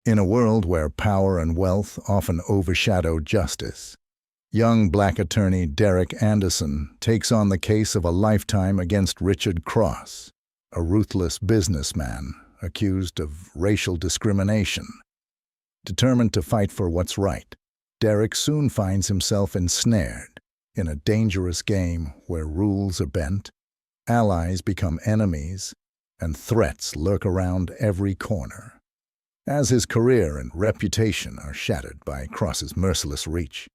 In a world where power and wealth often overshadow justice, young black attorney Derek Anderson takes on the case of a lifetime against Richard Cross, a ruthless businessman accused of racial discrimination. Determined to fight for what's right, Derek soon finds himself ensnared in a dangerous game where rules are bent, allies become enemies, and threats lurk around every corner. As his career and reputation are shattered by Cross's merciless reach,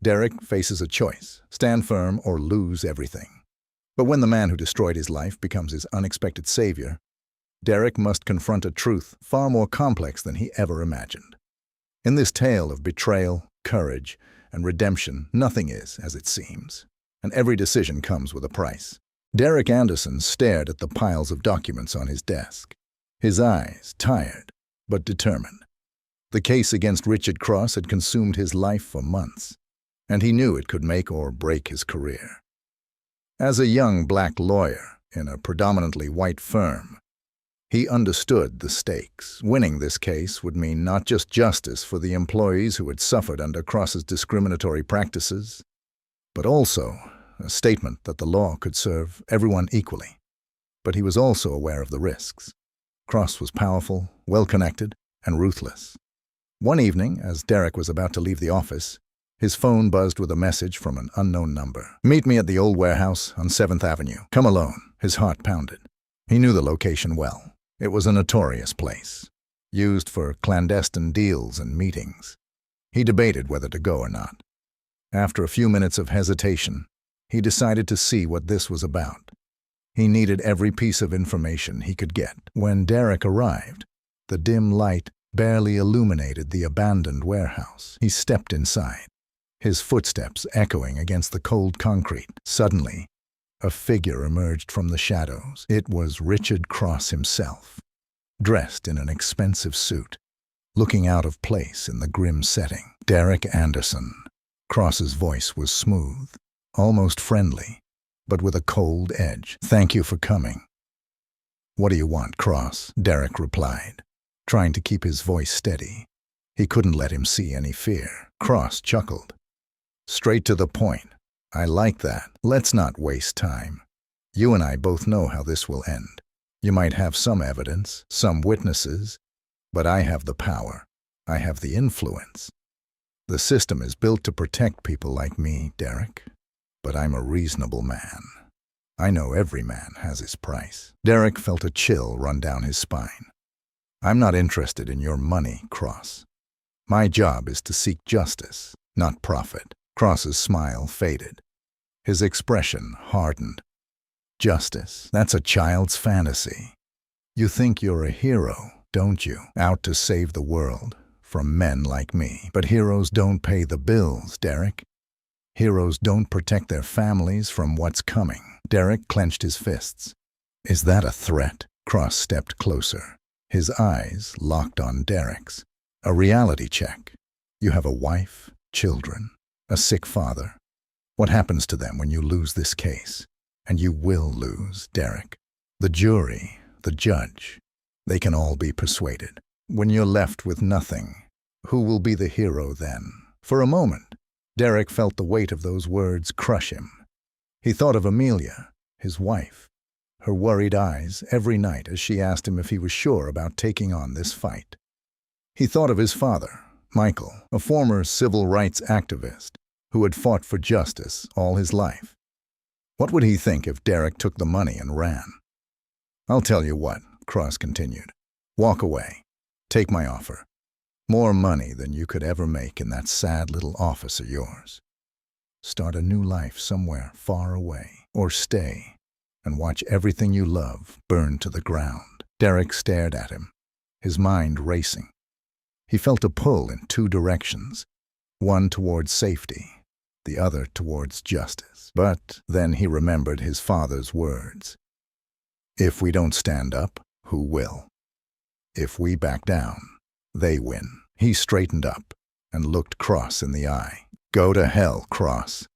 Derek faces a choice: stand firm or lose everything. But when the man who destroyed his life becomes his unexpected savior, Derek must confront a truth far more complex than he ever imagined. In this tale of betrayal, courage, and redemption, nothing is as it seems, and every decision comes with a price. Derek Anderson stared at the piles of documents on his desk, his eyes tired but determined. The case against Richard Cross had consumed his life for months, and he knew it could make or break his career. As a young black lawyer in a predominantly white firm, he understood the stakes. Winning this case would mean not just justice for the employees who had suffered under Cross's discriminatory practices, but also a statement that the law could serve everyone equally. But he was also aware of the risks. Cross was powerful, well-connected, and ruthless. One evening, as Derek was about to leave the office, his phone buzzed with a message from an unknown number. "Meet me at the old warehouse on 7th Avenue. Come alone." His heart pounded. He knew the location well. It was a notorious place, used for clandestine deals and meetings. He debated whether to go or not. After a few minutes of hesitation, he decided to see what this was about. He needed every piece of information he could get. When Derek arrived, the dim light barely illuminated the abandoned warehouse. He stepped inside, his footsteps echoing against the cold concrete. Suddenly, a figure emerged from the shadows. It was Richard Cross himself, dressed in an expensive suit, looking out of place in the grim setting. Derek Anderson. Cross's voice was smooth, almost friendly, but with a cold edge. "Thank you for coming." "What do you want, Cross?" Derek replied, trying to keep his voice steady. He couldn't let him see any fear. Cross chuckled. "Straight to the point. I like that. Let's not waste time. You and I both know how this will end. You might have some evidence, some witnesses, but I have the power. I have the influence. The system is built to protect people like me, Derek. But I'm a reasonable man. I know every man has his price." Derek felt a chill run down his spine. "I'm not interested in your money, Cross. My job is to seek justice, not profit." Cross's smile faded. His expression hardened. "Justice, that's a child's fantasy. You think you're a hero, don't you? Out to save the world from men like me. But heroes don't pay the bills, Derek. Heroes don't protect their families from what's coming." Derek clenched his fists. "Is that a threat?" Cross stepped closer, his eyes locked on Derek's. "A reality check. You have a wife, children, a sick father. What happens to them when you lose this case? And you will lose, Derek. The jury, the judge, they can all be persuaded. When you're left with nothing, who will be the hero then?" For a moment, Derek felt the weight of those words crush him. He thought of Amelia, his wife, her worried eyes every night as she asked him if he was sure about taking on this fight. He thought of his father, Michael, a former civil rights activist who had fought for justice all his life. What would he think if Derek took the money and ran? "I'll tell you what," Cross continued. "Walk away. Take my offer. More money than you could ever make in that sad little office of yours. Start a new life somewhere far away, or stay and watch everything you love burn to the ground." Derek stared at him, his mind racing. He felt a pull in two directions, one towards safety, the other towards justice. But then he remembered his father's words. "If we don't stand up, who will? If we back down, they win." He straightened up and looked Cross in the eye. "Go to hell, Cross.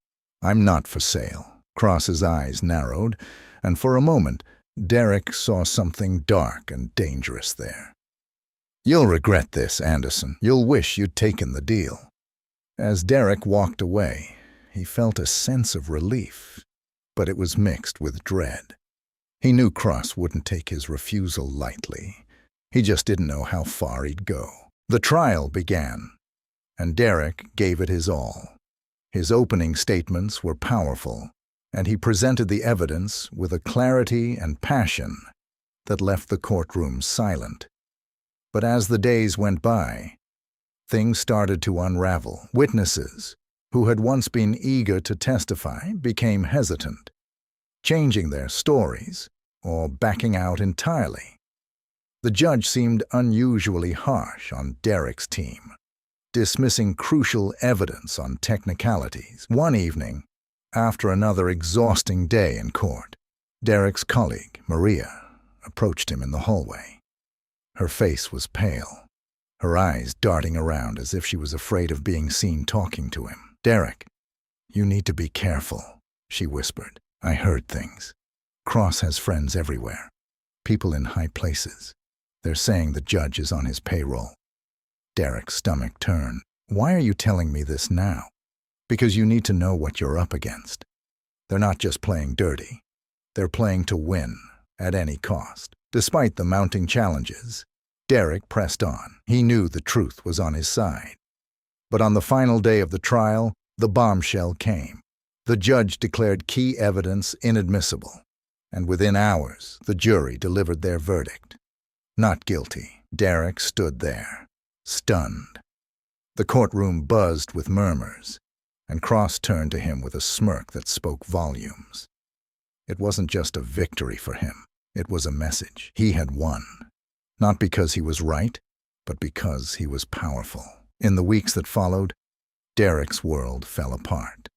I'm not for sale." Cross's eyes narrowed, and for a moment, Derek saw something dark and dangerous there. "You'll regret this, Anderson. You'll wish you'd taken the deal." As Derek walked away, he felt a sense of relief, but it was mixed with dread. He knew Cross wouldn't take his refusal lightly. He just didn't know how far he'd go. The trial began, and Derek gave it his all. His opening statements were powerful, and he presented the evidence with a clarity and passion that left the courtroom silent. But as the days went by, things started to unravel. Witnesses, who had once been eager to testify, became hesitant, changing their stories or backing out entirely. The judge seemed unusually harsh on Derek's team, dismissing crucial evidence on technicalities. One evening, after another exhausting day in court, Derek's colleague, Maria, approached him in the hallway. Her face was pale, her eyes darting around as if she was afraid of being seen talking to him. "Derek, you need to be careful," she whispered. "I heard things. Cross has friends everywhere, people in high places. They're saying the judge is on his payroll." Derek's stomach turned. "Why are you telling me this now?" "Because you need to know what you're up against. They're not just playing dirty. They're playing to win, at any cost." Despite the mounting challenges, Derek pressed on. He knew the truth was on his side. But on the final day of the trial, the bombshell came. The judge declared key evidence inadmissible, and within hours, the jury delivered their verdict. Not guilty. Derek stood there, stunned. The courtroom buzzed with murmurs, and Cross turned to him with a smirk that spoke volumes. It wasn't just a victory for him. It was a message. He had won. Not because he was right, but because he was powerful. In the weeks that followed, Derek's world fell apart.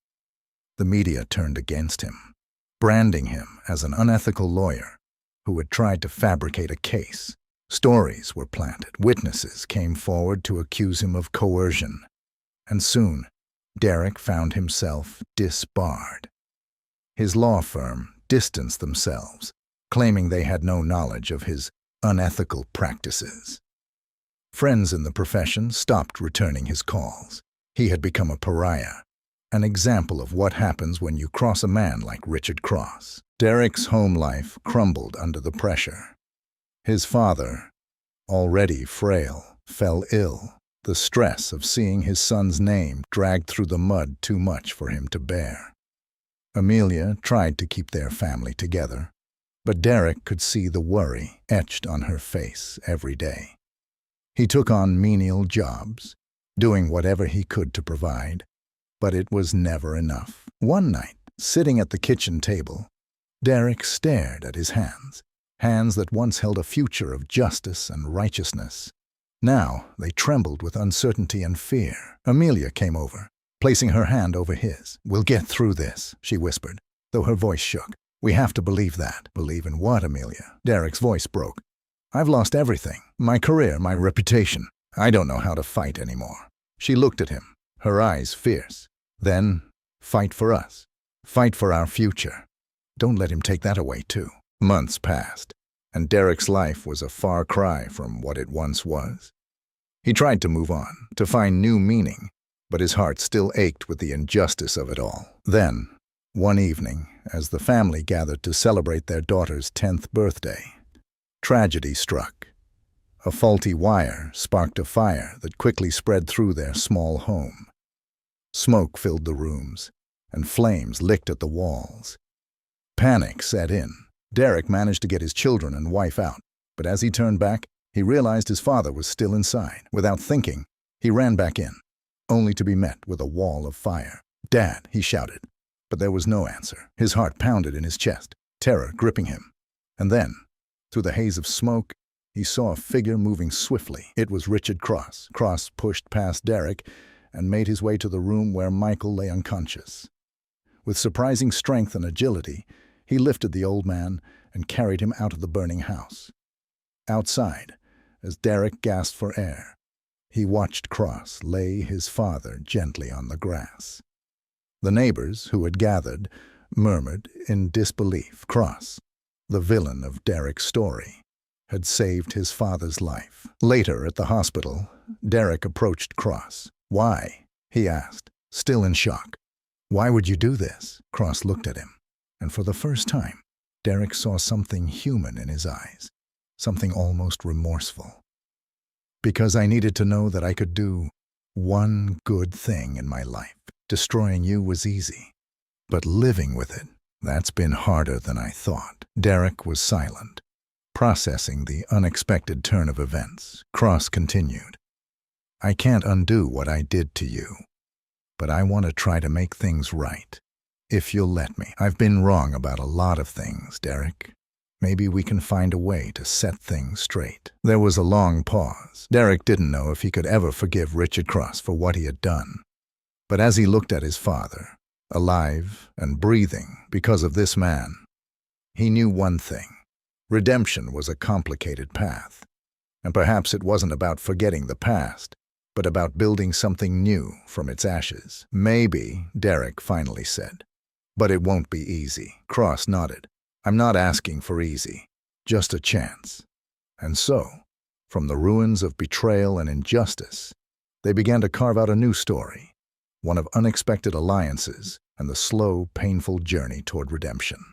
The media turned against him, branding him as an unethical lawyer who had tried to fabricate a case. Stories were planted. Witnesses came forward to accuse him of coercion. And soon, Derek found himself disbarred. His law firm distanced themselves, claiming they had no knowledge of his unethical practices. Friends in the profession stopped returning his calls. He had become a pariah, an example of what happens when you cross a man like Richard Cross. Derek's home life crumbled under the pressure. His father, already frail, fell ill. The stress of seeing his son's name dragged through the mud too much for him to bear. Amelia tried to keep their family together, but Derek could see the worry etched on her face every day. He took on menial jobs, doing whatever he could to provide, but it was never enough. One night, sitting at the kitchen table, Derek stared at his hands, hands that once held a future of justice and righteousness. Now they trembled with uncertainty and fear. Amelia came over, placing her hand over his. "We'll get through this," she whispered, though her voice shook. "We have to believe that." "Believe in what, Amelia?" Derek's voice broke. "I've lost everything. My career, my reputation. I don't know how to fight anymore." She looked at him, her eyes fierce. "Then, fight for us. Fight for our future. Don't let him take that away, too." Months passed, and Derek's life was a far cry from what it once was. He tried to move on, to find new meaning, but his heart still ached with the injustice of it all. Then, one evening, as the family gathered to celebrate their daughter's 10th birthday, tragedy struck. A faulty wire sparked a fire that quickly spread through their small home. Smoke filled the rooms, and flames licked at the walls. Panic set in. Derek managed to get his children and wife out, but as he turned back, he realized his father was still inside. Without thinking, he ran back in, only to be met with a wall of fire. "Dad," he shouted. But there was no answer. His heart pounded in his chest, terror gripping him. And then, through the haze of smoke, he saw a figure moving swiftly. It was Richard Cross. Cross pushed past Derek and made his way to the room where Michael lay unconscious. With surprising strength and agility, he lifted the old man and carried him out of the burning house. Outside, as Derek gasped for air, he watched Cross lay his father gently on the grass. The neighbors, who had gathered, murmured in disbelief. Cross, the villain of Derek's story, had saved his father's life. Later, at the hospital, Derek approached Cross. "Why?" he asked, still in shock. "Why would you do this?" Cross looked at him, and for the first time, Derek saw something human in his eyes, something almost remorseful. "Because I needed to know that I could do one good thing in my life. Destroying you was easy, but living with it, that's been harder than I thought." Derek was silent, processing the unexpected turn of events. Cross continued, "I can't undo what I did to you, but I want to try to make things right, if you'll let me. I've been wrong about a lot of things, Derek. Maybe we can find a way to set things straight." There was a long pause. Derek didn't know if he could ever forgive Richard Cross for what he had done. But as he looked at his father, alive and breathing because of this man, he knew one thing. Redemption was a complicated path, and perhaps it wasn't about forgetting the past, but about building something new from its ashes. "Maybe," Derek finally said, "but it won't be easy." Cross nodded. "I'm not asking for easy, just a chance." And so, from the ruins of betrayal and injustice, they began to carve out a new story, one of unexpected alliances and the slow, painful journey toward redemption.